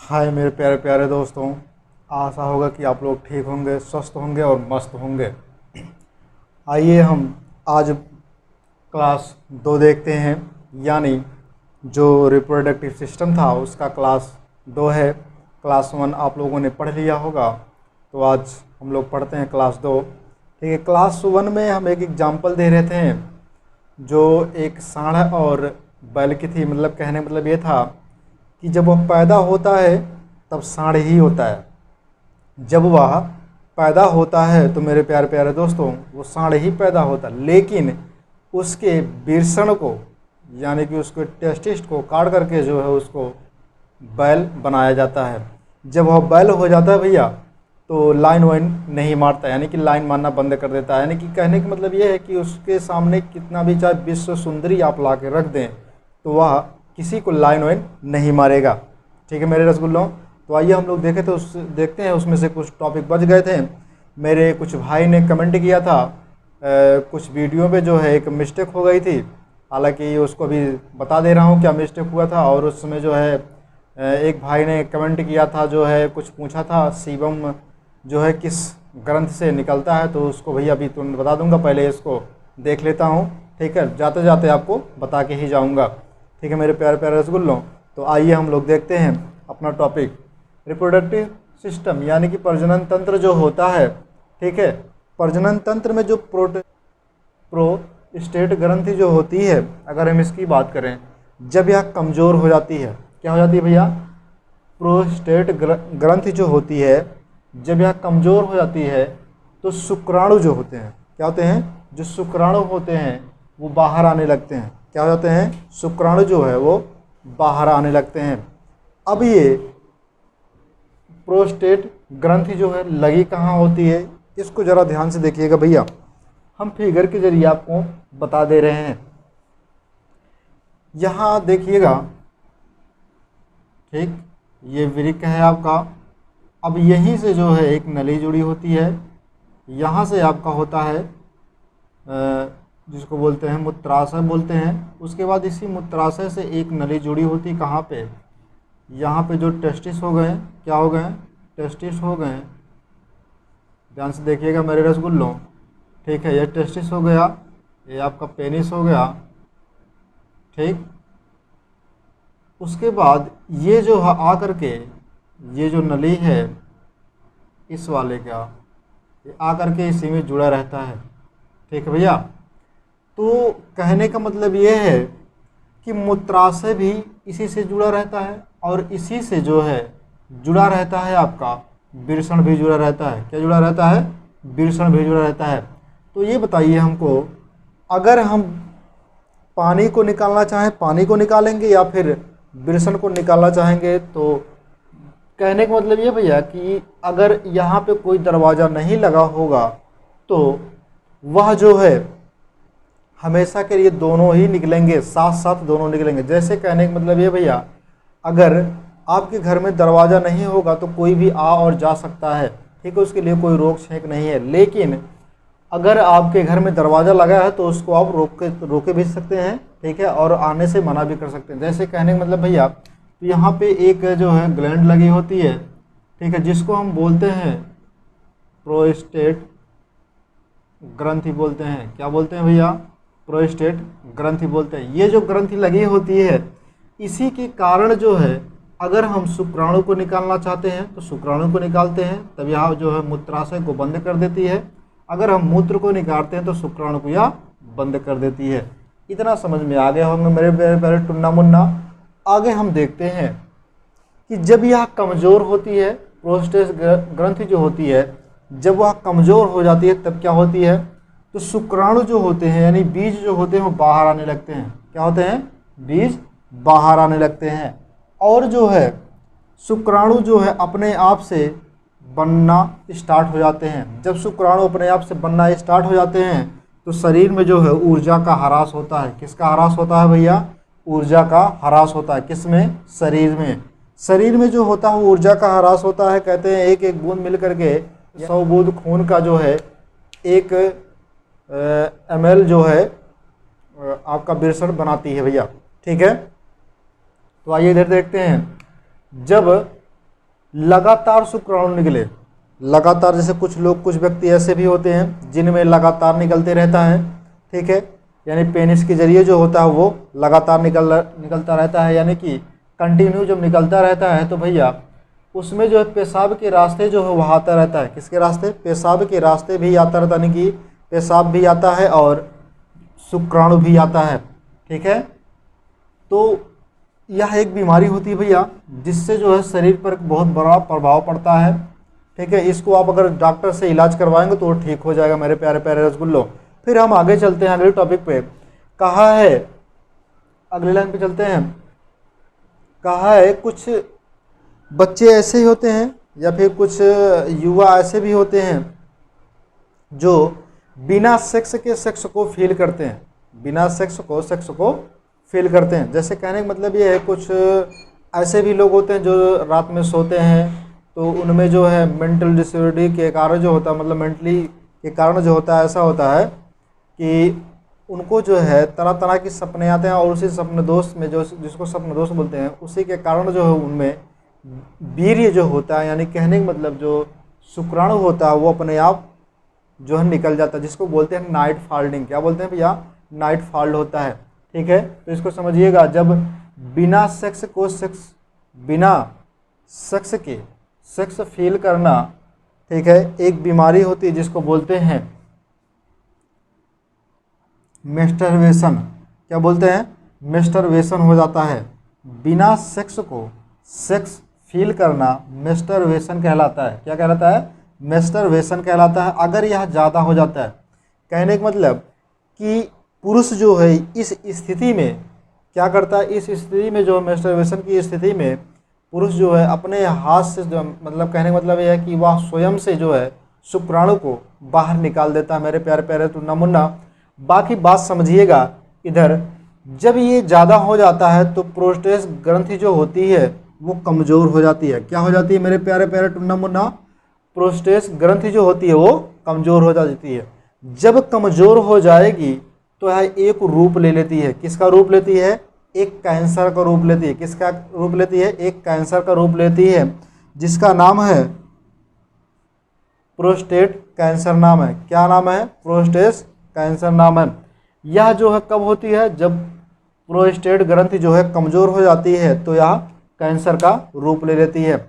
हाय मेरे प्यारे प्यारे दोस्तों। आशा होगा कि आप लोग ठीक होंगे, स्वस्थ होंगे और मस्त होंगे। आइए हम आज क्लास 2 देखते हैं, यानी जो रिप्रोडक्टिव सिस्टम था उसका क्लास 2 है। क्लास 1 आप लोगों ने पढ़ लिया होगा, तो आज हम लोग पढ़ते हैं क्लास 2। ठीक है, क्लास 1 में हम एक एग्जाम्पल दे रहे थे जो एक सांड और बैल की थी। मतलब कहने मतलब ये था कि जब वह पैदा होता है तब सांड ही होता है। जब वह पैदा होता है तो मेरे प्यारे प्यारे दोस्तों वो सांड ही पैदा होता है, लेकिन उसके वृषण को यानी कि उसके टेस्टिस को काट करके जो है उसको बैल बनाया जाता है। जब वह बैल हो जाता है भैया तो लाइन वाइन नहीं मारता, यानी कि लाइन मारना बंद कर देता है। यानी कि कहने का मतलब ये है कि उसके सामने कितना भी चाहे विश्व सुंदरी आप ला के रख दें तो वह किसी को लाइन वाइन नहीं मारेगा। ठीक है मेरे रसगुल्लों, तो आइए हम लोग देखते हैं उसमें से कुछ टॉपिक बच गए थे। मेरे कुछ भाई ने कमेंट किया था कुछ वीडियो पे जो है एक मिस्टेक हो गई थी, हालांकि उसको भी बता दे रहा हूँ क्या मिस्टेक हुआ था। और उसमें जो है एक भाई ने कमेंट किया था, जो है कुछ पूछा था सीबम जो है किस ग्रंथ से निकलता है, तो उसको भैया अभी तुरंत बता दूंगा। पहले इसको देख लेता हूँ, ठीक है, जाते जाते आपको बता के ही जाऊँगा। ठीक है मेरे प्यारे प्यारे रसगुल्लों, तो आइए हम लोग देखते हैं अपना टॉपिक रिप्रोडक्टिव सिस्टम, यानी कि प्रजनन तंत्र जो होता है। ठीक है, प्रजनन तंत्र में जो प्रोस्टेट ग्रंथि जो होती है, अगर हम इसकी बात करें, जब यह कमज़ोर हो जाती है, क्या हो जाती है भैया? प्रोस्टेट ग्रंथि जो होती है जब यह कमज़ोर हो जाती है तो शुक्राणु जो होते हैं, क्या होते हैं? जो शुक्राणु होते हैं वो बाहर आने लगते हैं। क्या हो जाते हैं? शुक्राणु जो है वो बाहर आने लगते हैं। अब ये प्रोस्टेट ग्रंथि जो है लगी कहाँ होती है, इसको ज़रा ध्यान से देखिएगा भैया। हम फिगर के जरिए आपको बता दे रहे हैं। यहाँ देखिएगा, ठीक, ये वृक्क है आपका। अब यहीं से जो है एक नली जुड़ी होती है, यहाँ से आपका होता है जिसको बोलते हैं मूत्राशय बोलते हैं। उसके बाद इसी मूत्राशय से एक नली जुड़ी होती, कहाँ पे? यहाँ पे जो टेस्टिस हो गए, क्या हो गए? टेस्टिस हो गए। ध्यान से देखिएगा मेरे रसगुल्लों, ठीक है, ये टेस्टिस हो गया, ये आपका पेनिस हो गया। ठीक, उसके बाद ये जो आ करके ये जो नली है इस वाले का, ये आ करके इसी में जुड़ा रहता है। ठीक है भैया, तो कहने का मतलब ये है कि मूत्राशय भी इसी से जुड़ा रहता है और इसी से जो है जुड़ा रहता है आपका वृषण भी जुड़ा रहता है। क्या जुड़ा रहता है? वृषण भी जुड़ा रहता है। तो ये बताइए हमको, अगर हम पानी को निकालना चाहें पानी को निकालेंगे या फिर वृषण को निकालना चाहेंगे? तो कहने का मतलब ये भैया कि अगर यहाँ पे कोई दरवाज़ा नहीं लगा होगा तो वह जो है हमेशा के लिए दोनों ही निकलेंगे, साथ साथ दोनों निकलेंगे। जैसे कहने का मतलब ये भैया, अगर आपके घर में दरवाज़ा नहीं होगा तो कोई भी आ और जा सकता है, ठीक है, उसके लिए कोई रोक छेक नहीं है। लेकिन अगर आपके घर में दरवाज़ा लगा है तो उसको आप रोके भी सकते हैं, ठीक है, और आने से मना भी कर सकते हैं। जैसे कहने का मतलब भैया, तो यहाँ पे एक जो है ग्लैंड लगी होती है, ठीक है, जिसको हम बोलते हैं प्रोस्टेट ग्रंथि बोलते हैं। क्या बोलते हैं भैया? प्रोस्टेट ग्रंथि बोलते हैं। ये जो ग्रंथि लगी होती है, इसी के कारण जो है अगर हम शुक्राणु को निकालना चाहते हैं तो शुक्राणु को निकालते हैं, तब यहाँ जो है मूत्राशय को बंद कर देती है। अगर हम मूत्र को निकालते हैं तो शुक्राणु को यह बंद कर देती है। इतना समझ में आ गया होंगे मेरे प्यारे प्यारे टुन्ना मुन्ना। आगे हम देखते हैं कि जब यह कमज़ोर होती है, प्रोस्टेट ग्रंथि जो होती है, जब वह कमज़ोर हो जाती है तब क्या होती है? तो शुक्राणु जो होते हैं यानी बीज जो होते हैं वो बाहर आने लगते हैं। क्या होते हैं? बीज बाहर आने लगते हैं। और जो है शुक्राणु जो है अपने आप से बनना स्टार्ट हो जाते हैं। जब शुक्राणु अपने आप से बनना स्टार्ट हो जाते हैं तो शरीर में जो है ऊर्जा का ह्रास होता है। किसका ह्रास होता है भैया? ऊर्जा का ह्रास होता है। किस में? शरीर में। शरीर में जो होता है ऊर्जा का ह्रास होता है। कहते हैं एक एक बूंद मिल करके 100 बूंद खून का जो है 1 ml जो है आपका वृषण बनाती है भैया। ठीक है, तो आइए इधर देखते हैं। जब लगातार शुक्राणु निकले, लगातार, जैसे कुछ लोग, कुछ व्यक्ति ऐसे भी होते हैं जिनमें लगातार निकलते रहता है, ठीक है, यानी पेनिस के जरिए जो होता है वो लगातार निकलता रहता है, यानी कि कंटिन्यू जब निकलता रहता है तो भैया उसमें जो है पेशाब के रास्ते जो है वह आता रहता है। किसके रास्ते? पेशाब के रास्ते भी आता रहता है, यानी कि पेशाब भी आता है और शुक्राणु भी आता है, ठीक है। तो यह एक बीमारी होती है भैया जिससे जो है शरीर पर बहुत बड़ा प्रभाव पड़ता है, ठीक है। इसको आप अगर डॉक्टर से इलाज करवाएंगे तो ठीक हो जाएगा मेरे प्यारे प्यारे रसगुल्लो। फिर हम आगे चलते हैं अगले टॉपिक पे। कहा है, अगले लाइन पे चलते हैं। कहा है कुछ बच्चे ऐसे ही होते हैं या फिर कुछ युवा ऐसे भी होते हैं जो बिना सेक्स के सेक्स को फील करते हैं, बिना सेक्स को फील करते हैं। जैसे कहने का मतलब ये है, कुछ ऐसे भी लोग होते हैं जो रात में सोते हैं तो उनमें जो है मेंटल डिसऑर्डर के कारण जो होता है, मतलब मेंटली के कारण जो होता है, ऐसा होता है कि उनको जो है तरह तरह के सपने आते हैं और उसी सपने दोष में, जो जिसको सपने दोष बोलते हैं, उसी के कारण जो है उनमें वीर्य जो होता है, यानी कहने का मतलब जो शुक्राणु होता है वो अपने आप जो है निकल जाता है, जिसको बोलते हैं नाइट फॉल्डिंग। क्या बोलते हैं भैया? नाइट फॉल्ड होता है, ठीक है। तो इसको समझिएगा, जब बिना सेक्स के सेक्स फील करना, ठीक है, एक बीमारी होती है जिसको बोलते हैं मेस्टरवेशन। क्या बोलते हैं? मेस्टरवेशन हो जाता है। बिना सेक्स को सेक्स फील करना मेस्टरवेशन कहलाता है। क्या कहलाता है? मेस्टरवेशन कहलाता है। अगर यह ज़्यादा हो जाता है, कहने का मतलब कि पुरुष जो है इस स्थिति में क्या करता है, इस स्थिति में जो मेस्टरवेशन की स्थिति में पुरुष जो है अपने हाथ से जो, मतलब कहने का मतलब यह है कि वह स्वयं से जो है शुक्राणु को बाहर निकाल देता है मेरे प्यारे प्यारे टुन्ना मुन्ना। बाकी बात समझिएगा इधर, जब ये ज़्यादा हो जाता है तो प्रोस्टेट ग्रंथि जो होती है वो कमज़ोर हो जाती है। क्या हो जाती है मेरे प्यारे प्यारे टुन्ना मुन्ना? प्रोस्टेट ग्रंथि जो होती है वो कमज़ोर हो जाती है। जब कमज़ोर हो जाएगी तो यह एक रूप ले लेती है। किसका रूप लेती है? एक कैंसर का रूप लेती है। किसका रूप लेती है? एक कैंसर का रूप लेती है, जिसका नाम है प्रोस्टेट कैंसर नाम है। क्या नाम है? प्रोस्टेट कैंसर नाम है। यह जो है कब होती है? जब प्रोस्टेट ग्रंथि जो है कमज़ोर हो जाती है तो यह कैंसर का रूप ले लेती है।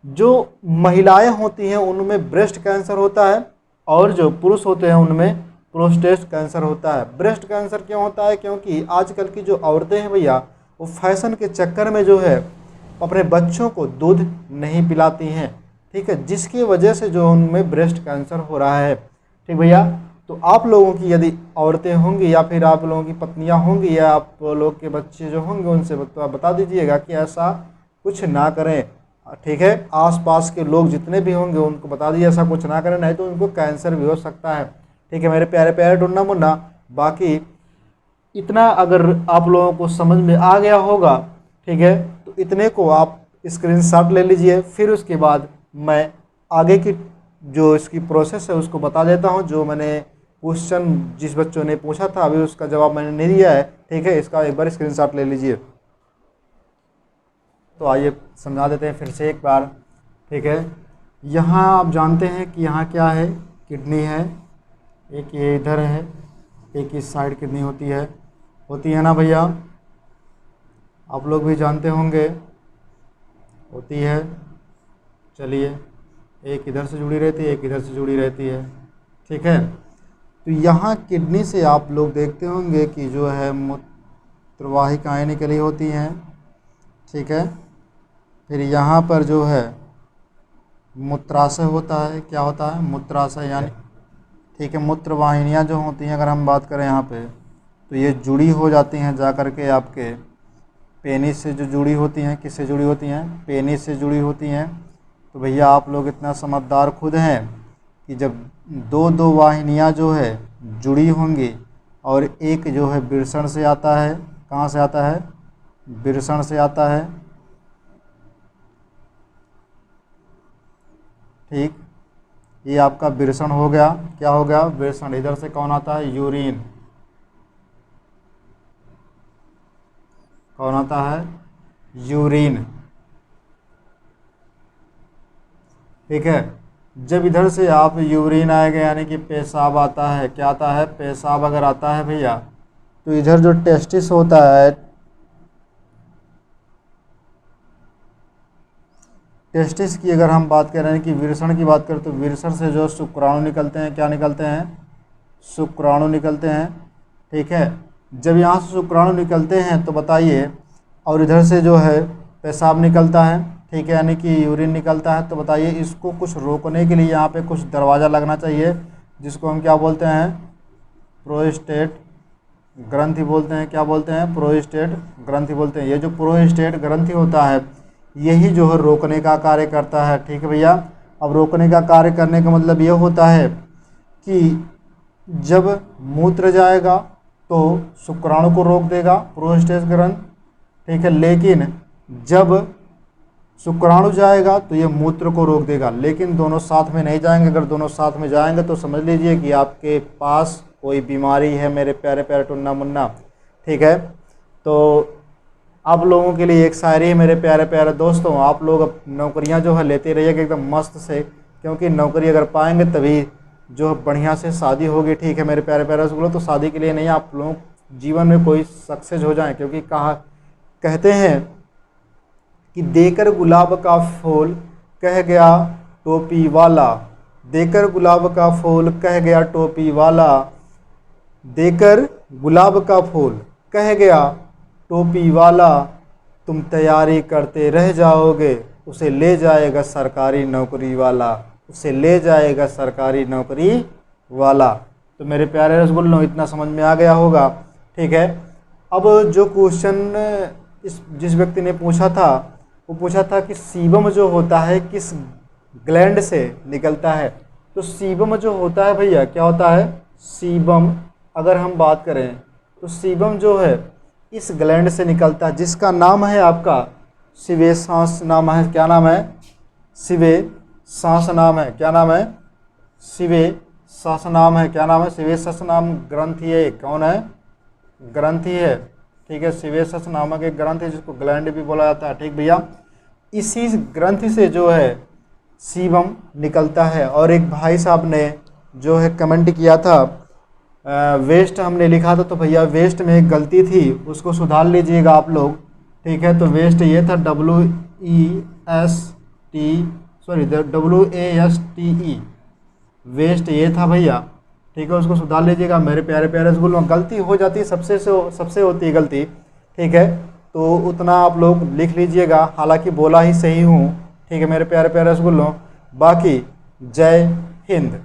जो महिलाएं होती हैं उनमें ब्रेस्ट कैंसर होता है और जो पुरुष होते हैं उनमें प्रोस्टेट कैंसर होता है। ब्रेस्ट कैंसर क्यों होता है? क्योंकि आजकल की जो औरतें हैं भैया वो फैशन के चक्कर में जो है अपने बच्चों को दूध नहीं पिलाती हैं, ठीक है, जिसकी वजह से जो उनमें ब्रेस्ट कैंसर हो रहा है, ठीक भैया। तो आप लोगों की यदि औरतें होंगी या फिर आप लोगों की पत्नियां होंगी या आप लोग के बच्चे जो होंगे उनसे तो आप बता दीजिएगा कि ऐसा कुछ ना करें, ठीक है। आसपास के लोग जितने भी होंगे उनको बता दीजिए ऐसा कुछ ना करें, नहीं तो उनको कैंसर भी हो सकता है, ठीक है मेरे प्यारे प्यारे टुन्ना मुन्ना। बाकी इतना अगर आप लोगों को समझ में आ गया होगा, ठीक है, तो इतने को आप स्क्रीनशॉट ले लीजिए। फिर उसके बाद मैं आगे की जो इसकी प्रोसेस है उसको बता देता हूँ। जो मैंने क्वेश्चन जिस बच्चों ने पूछा था अभी उसका जवाब मैंने नहीं दिया है, ठीक है, इसका एक बार स्क्रीनशॉट ले लीजिए। तो आइए समझा देते हैं फिर से एक बार, ठीक है। यहाँ आप जानते हैं कि यहाँ क्या है? किडनी है, एक ये इधर है, एक इस साइड किडनी होती है ना भैया? आप लोग भी जानते होंगे होती है। चलिए, एक इधर से जुड़ी रहती है, एक इधर से जुड़ी रहती है, ठीक है। तो यहाँ किडनी से आप लोग देखते होंगे कि जो है मूत्रवाहिकाएँ निकली होती हैं, ठीक है। फिर यहाँ पर जो है मूत्राशय होता है। क्या होता है? मूत्राशय, यानी ठीक है मूत्र वाहिनियाँ जो होती हैं अगर हम बात करें यहाँ पे तो ये जुड़ी हो जाती हैं जा कर के आपके पेनिस से, जो जुड़ी होती हैं। किससे जुड़ी होती हैं? पेनिस से जुड़ी होती हैं। तो भैया आप लोग इतना समझदार खुद हैं कि जब दो दो वाहिनियाँ जो है जुड़ी होंगी और एक जो है वृषण से आता है। कहाँ से आता है? वृषण से आता है, ठीक। ये आपका वृषण हो गया। क्या हो गया? वृषण। इधर से कौन आता है? यूरिन। कौन आता है? यूरिन। ठीक है। जब इधर से आप यूरिन आएगा यानी कि पेशाब आता है, क्या आता है, पेशाब अगर आता है भैया, तो इधर जो टेस्टिस होता है, टेस्टिस की अगर हम बात कर रहे हैं कि विरसण की बात करें, तो विरसण से जो शुक्राणु निकलते हैं, क्या निकलते हैं, शुक्राणु निकलते हैं। ठीक है। जब यहाँ से शुक्राणु निकलते हैं तो बताइए, और इधर से जो है पेशाब निकलता है, ठीक है, यानी कि यूरिन निकलता है, तो बताइए इसको कुछ रोकने के लिए यहाँ पे कुछ दरवाज़ा लगना चाहिए, जिसको हम क्या बोलते हैं, प्रोस्टेट ग्रंथि बोलते हैं। क्या बोलते हैं, प्रोस्टेट ग्रंथि बोलते हैं। ये जो प्रोस्टेट ग्रंथि होता है, यही जो है रोकने का कार्य करता है। ठीक है भैया। अब रोकने का कार्य करने का मतलब ये होता है कि जब मूत्र जाएगा तो शुक्राणु को रोक देगा प्रोस्टेट ग्रंथ, ठीक है, लेकिन जब शुक्राणु जाएगा तो ये मूत्र को रोक देगा, लेकिन दोनों साथ में नहीं जाएंगे। अगर दोनों साथ में जाएंगे तो समझ लीजिए कि आपके पास कोई बीमारी है मेरे प्यारे प्यारे टुन्ना मुन्ना। ठीक है। तो आप लोगों के लिए एक शायरी है मेरे प्यारे प्यारे दोस्तों, आप लोग अब नौकरियां जो है लेते रहिएगा एकदम मस्त से, क्योंकि नौकरी अगर पाएंगे तभी जो बढ़िया से शादी होगी। ठीक है मेरे प्यारे प्यारे रसगुल्लो, तो शादी के लिए नहीं, आप लोग जीवन में कोई सक्सेस हो जाएं, क्योंकि कहते हैं कि देकर गुलाब का फूल कह गया टोपी वाला, देकर गुलाब का फूल कह गया टोपी वाला, देकर गुलाब का फूल कह गया टोपी वाला, तुम तैयारी करते रह जाओगे, उसे ले जाएगा सरकारी नौकरी वाला, उसे ले जाएगा सरकारी नौकरी वाला। तो मेरे प्यारे रसगुल्लों, इतना समझ में आ गया होगा। ठीक है। अब जो क्वेश्चन जिस व्यक्ति ने पूछा था, वो पूछा था कि सीबम जो होता है किस ग्लैंड से निकलता है। तो सीबम जो होता है भैया, क्या होता है, सीबम अगर हम बात करें तो सीबम जो है इस ग्लैंड से निकलता है, जिसका नाम है आपका सिवेशांस नाम है। क्या नाम है, सिवेशांस नाम है। क्या नाम है, सिवेशांस नाम है। क्या नाम है, सिवेशांस नाम ग्रंथि है। कौन है, ग्रंथि है। ठीक है, सिवेशस नामक एक ग्रंथ है जिसको ग्लैंड भी बोला जाता है। ठीक भैया। इसी ग्रंथि से जो है सीबम निकलता है। और एक भाई साहब ने जो है कमेंट किया था, वेस्ट हमने लिखा था, तो भैया वेस्ट में एक गलती थी, उसको सुधार लीजिएगा आप लोग। ठीक है। तो वेस्ट ये था WASTE, वेस्ट ये था भैया। ठीक है, उसको सुधार लीजिएगा मेरे प्यारे प्यारे रसगुल्लों। गलती हो जाती है, सबसे होती है गलती। ठीक है। तो उतना आप लोग लिख लीजिएगा, हालांकि बोला ही सही हूँ। ठीक है मेरे प्यारे प्यारे रसगुल्लों। बाकी जय हिंद।